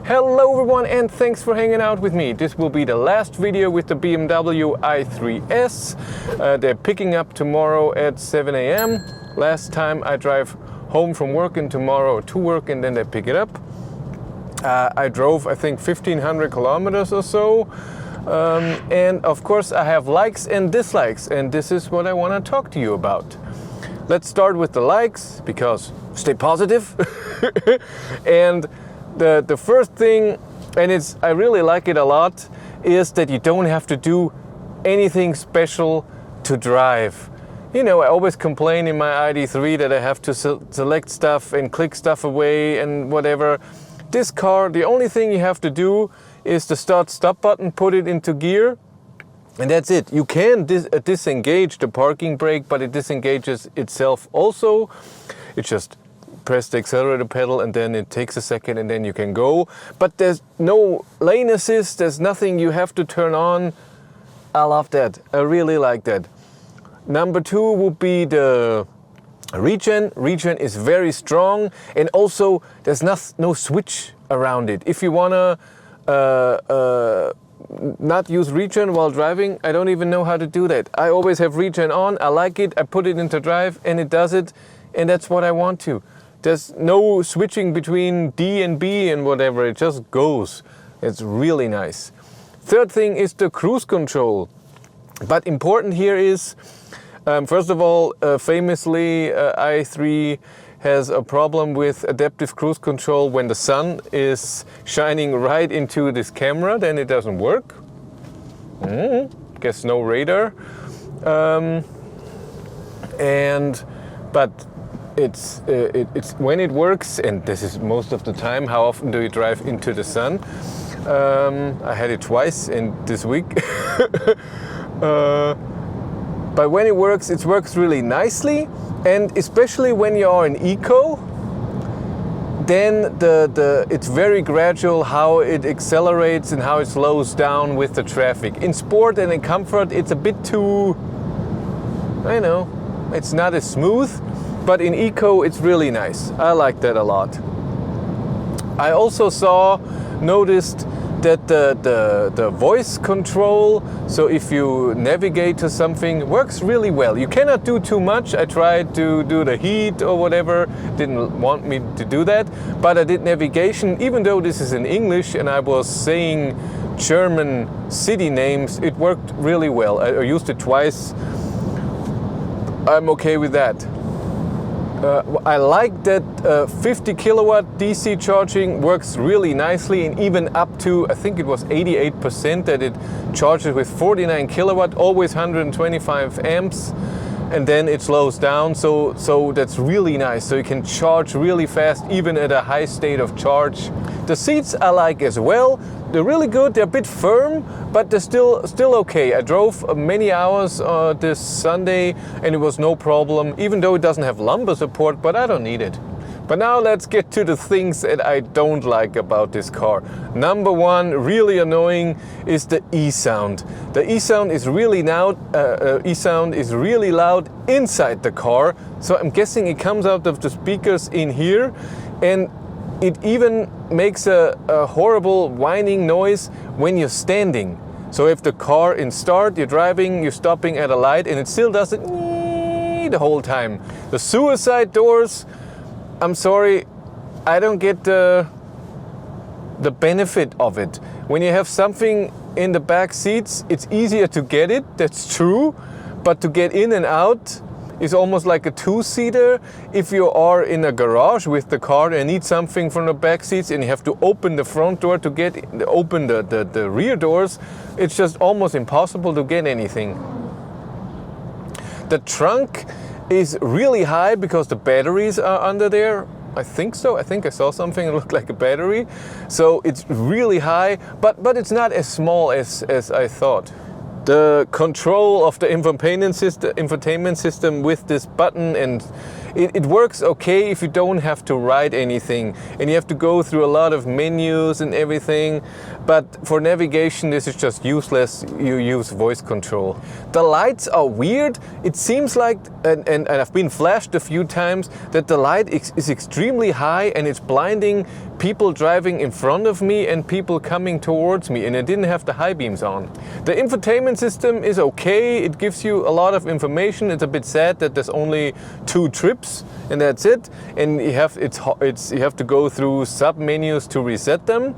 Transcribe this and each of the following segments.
Hello everyone and thanks for hanging out with me. This will be the last video with the BMW i3s. They're picking up tomorrow at 7 a.m. Last time I drive home from work and tomorrow to work and then they pick it up. I drove I think 1500 kilometers or so. And of course I have likes and dislikes, and this is what I want to talk to you about. Let's start with the likes, because stay positive. And the first thing, and I really like it a lot, is that you don't have to do anything special to drive. You know, I always complain in my ID3 that I have to select stuff and click stuff away and whatever. This car, the only thing you have to do is the start-stop button, put it into gear, and that's it. You can disengage the parking brake, but it disengages itself also. It's just press the accelerator pedal and then it takes a second and then you can go. But there's no lane assist, there's nothing you have to turn on. I love that. I really like that. Number two would be the regen. Regen is very strong, and also there's no switch around it. If you wanna not use regen while driving, I don't even know how to do that. I always have regen on, I like it, I put it into drive and it does it, and that's what I want to. There's no switching between D and B and whatever, it just goes. It's really nice. Third thing is the cruise control. But important here is, first of all, famously i3 has a problem with adaptive cruise control. When the sun is shining right into this camera, then it doesn't work. Guess no radar. But it's when it works, and this is most of the time. How often do you drive into the sun? I had it twice in this week. But when it works really nicely, and especially when you are in eco, then it's very gradual how it accelerates and how it slows down with the traffic. In sport and in comfort, it's a bit too, I know, it's not as smooth, but in eco, it's really nice. I like that a lot. I also noticed that the voice control, so if you navigate to something, works really well. You cannot do too much. I tried to do the heat or whatever, didn't want me to do that, but I did navigation. Even though this is in English and I was saying German city names, it worked really well. I used it twice. I'm okay with that. I like that 50 kilowatt DC charging works really nicely, and even up to, I think it was 88%, that it charges with 49 kilowatt, always 125 amps, and then it slows down, so that's really nice. So you can charge really fast even at a high state of charge. The seats I like as well. They're really good, they're a bit firm, but they're still okay. I drove many hours this Sunday and it was no problem, even though it doesn't have lumbar support, but I don't need it. But now let's get to the things that I don't like about this car. Number one, really annoying, is the E-sound. The E-sound is really loud. E-sound is really loud inside the car. So I'm guessing it comes out of the speakers in here, and it even makes a horrible whining noise when you're standing. So if the car in start, you're driving, you're stopping at a light, and it still does it the whole time. The suicide doors, I'm sorry, I don't get the benefit of it. When you have something in the back seats, it's easier to get it, that's true, but to get in and out is almost like a two-seater. If you are in a garage with the car and need something from the back seats and you have to open the front door to open the rear doors, it's just almost impossible to get anything. The trunk is really high because the batteries are under there. I think so. I think I saw something that looked like a battery. So it's really high, but it's not as small as I thought. The control of the infotainment system with this button and It works okay if you don't have to write anything and you have to go through a lot of menus and everything, but for navigation this is just useless. You use voice control. The lights are weird. It seems like, and I've been flashed a few times, that the light is extremely high and it's blinding people driving in front of me and people coming towards me, and I didn't have the high beams on. The infotainment system is okay. It gives you a lot of information. It's a bit sad that there's only 2 trips and that's it, and you have to go through sub menus to reset them.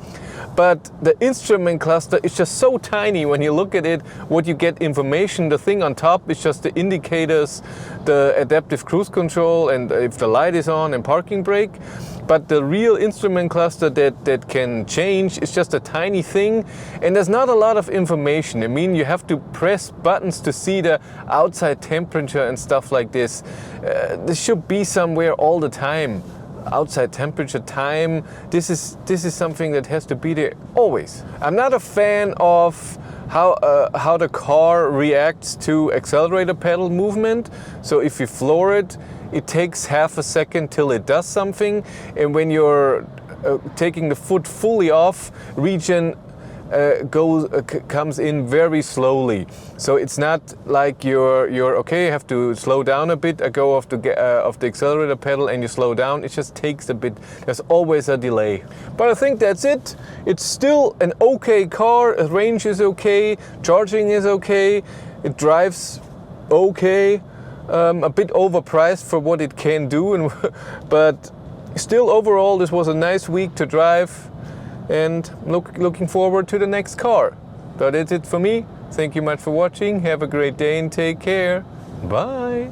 But the instrument cluster is just so tiny when you look at it, what you get information. The thing on top is just the indicators, the adaptive cruise control, and if the light is on, and parking brake. But the real instrument cluster that can change is just a tiny thing, and there's not a lot of information. I mean, you have to press buttons to see the outside temperature and stuff like this. This should be somewhere all the time. Outside temperature, time, this is something that has to be there always. I'm not a fan of how the car reacts to accelerator pedal movement. So if you floor it, it takes half a second till it does something, and when you're taking the foot fully off, regen comes in very slowly. So it's not like you're okay, you have to slow down a bit, go off the accelerator pedal and you slow down. It just takes a bit. There's always a delay. But I think that's it. It's still an okay car. Range is okay. Charging is okay. It drives okay. A bit overpriced for what it can do, but still overall this was a nice week to drive. And looking forward to the next car. That is it for me. Thank you much for watching. Have a great day and take care. Bye.